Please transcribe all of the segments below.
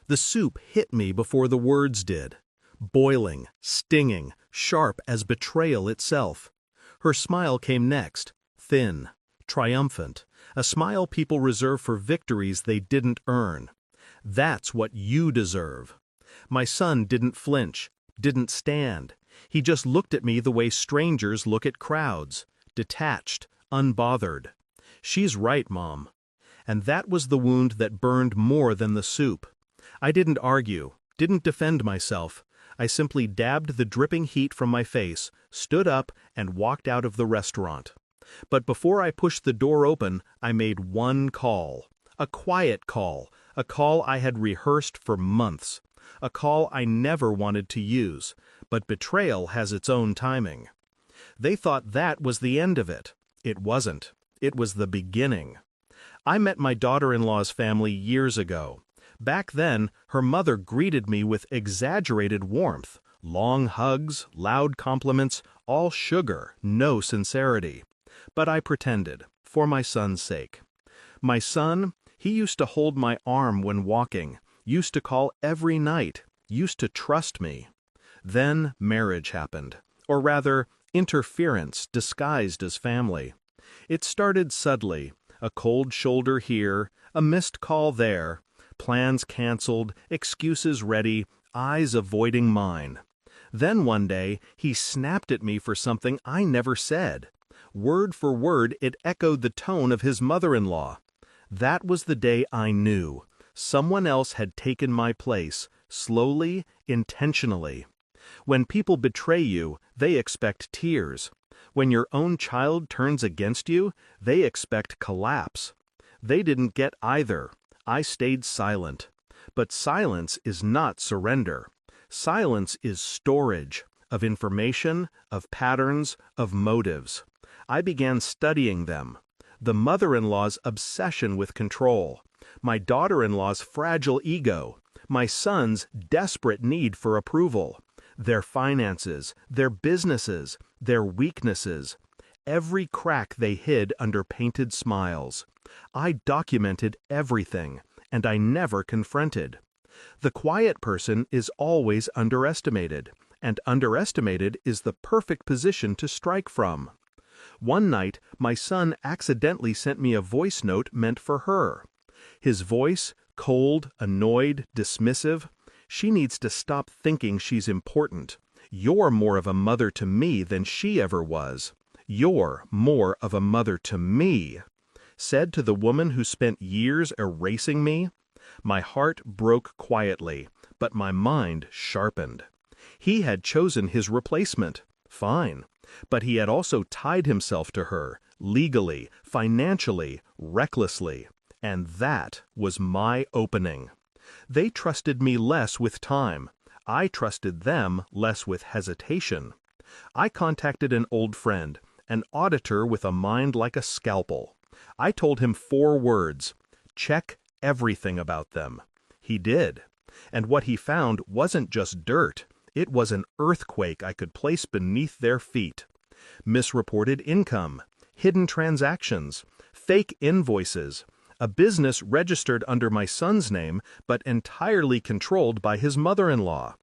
The soup hit me before the words did. Boiling, stinging, sharp as betrayal itself. Her smile came next, thin, triumphant, a smile people reserve for victories they didn't earn. That's what you deserve. My son didn't flinch, didn't stand. He just looked at me the way strangers look at crowds, detached, unbothered. She's right, Mom. And that was the wound that burned more than the soup. I didn't argue, didn't defend myself. I simply dabbed the dripping heat from my face, stood up, and walked out of the restaurant. But before I pushed the door open, I made one call. A quiet call, a call I had rehearsed for months. A call I never wanted to use, but betrayal has its own timing. They thought that was the end of it. It wasn't. It was the beginning. I met my daughter-in-law's family years ago. Back then, her mother greeted me with exaggerated warmth, long hugs, loud compliments, all sugar, no sincerity. But I pretended, for my son's sake. My son, he used to hold my arm when walking, used to call every night, used to trust me. Then marriage happened, or rather, interference disguised as family. It started subtly, a cold shoulder here, a missed call there, plans canceled, excuses ready, eyes avoiding mine. Then one day, he snapped at me for something I never said. Word for word, it echoed the tone of his mother-in-law. That was the day I knew. Someone else had taken my place, slowly, intentionally. When people betray you, they expect tears. When your own child turns against you, they expect collapse. They didn't get either. I stayed silent. But silence is not surrender. Silence is storage of information, of patterns, of motives. I began studying them. The mother-in-law's obsession with control, my daughter-in-law's fragile ego, my son's desperate need for approval, their finances, their businesses, their weaknesses, every crack they hid under painted smiles. I documented everything, and I never confronted. The quiet person is always underestimated, and underestimated is the perfect position to strike from. One night, my son accidentally sent me a voice note meant for her. His voice, cold, annoyed, dismissive. She needs to stop thinking she's important. You're more of a mother to me than she ever was. You're more of a mother to me. Said to the woman who spent years erasing me. My heart broke quietly, but my mind sharpened. He had chosen his replacement. Fine. But he had also tied himself to her, legally, financially, recklessly. And that was my opening. They trusted me less with time. I trusted them less with hesitation. I contacted an old friend, an auditor with a mind like a scalpel. I told him 4 words: check everything about them. He did. And what he found wasn't just dirt. It was an earthquake I could place beneath their feet. Misreported income, hidden transactions, fake invoices, a business registered under my son's name but entirely controlled by his mother-in-law.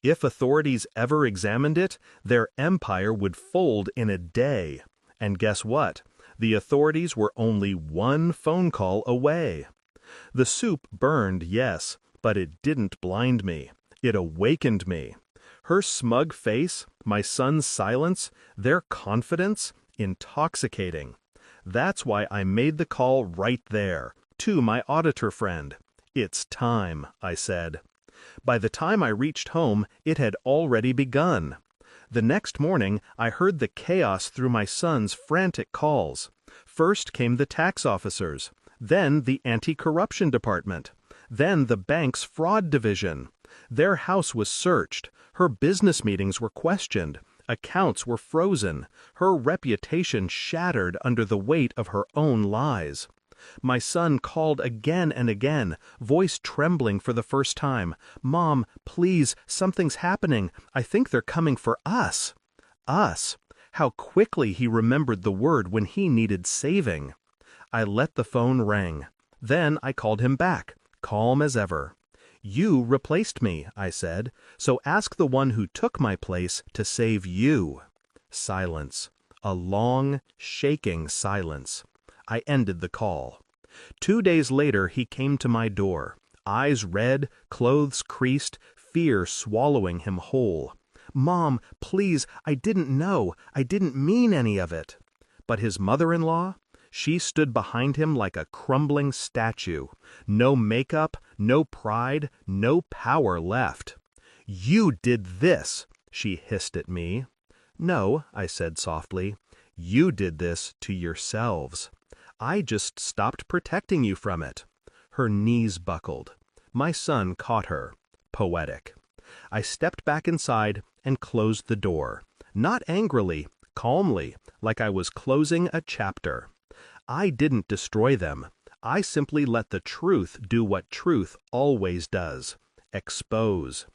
If authorities ever examined it, their empire would fold in a day. And guess what? The authorities were only one phone call away. The soup burned, yes, but it didn't blind me. It awakened me. Her smug face, my son's silence, their confidence, intoxicating. That's why I made the call right there, to my auditor friend. It's time, I said. By the time I reached home, it had already begun. The next morning, I heard the chaos through my son's frantic calls. First came the tax officers, then the anti-corruption department, then the bank's fraud division. Their house was searched, her business meetings were questioned, accounts were frozen, her reputation shattered under the weight of her own lies. My son called again and again, voice trembling for the first time. "Mom, please, something's happening. I think they're coming for us." Us. How quickly he remembered the word when he needed saving. I let the phone ring. Then I called him back, calm as ever. You replaced me, I said, so ask the one who took my place to save you. Silence. A long, shaking silence. I ended the call. 2 days later he came to my door, eyes red, clothes creased, fear swallowing him whole. "Mom, please, I didn't know. I didn't mean any of it." But his mother-in-law? She stood behind him like a crumbling statue. No makeup, no pride, no power left. "You did this," she hissed at me. "No," I said softly. "You did this to yourselves. I just stopped protecting you from it." Her knees buckled. My son caught her. Poetic. I stepped back inside and closed the door. Not angrily, calmly, like I was closing a chapter. I didn't destroy them. I simply let the truth do what truth always does. Expose.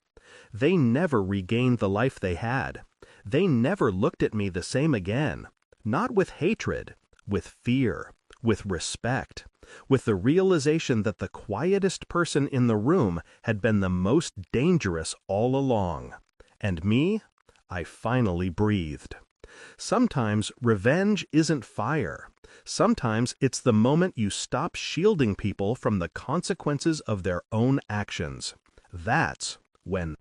They never regained the life they had. They never looked at me the same again. Not with hatred, with fear, with respect, with the realization that the quietest person in the room had been the most dangerous all along. And me? I finally breathed. Sometimes revenge isn't fire. Sometimes it's the moment you stop shielding people from the consequences of their own actions. That's when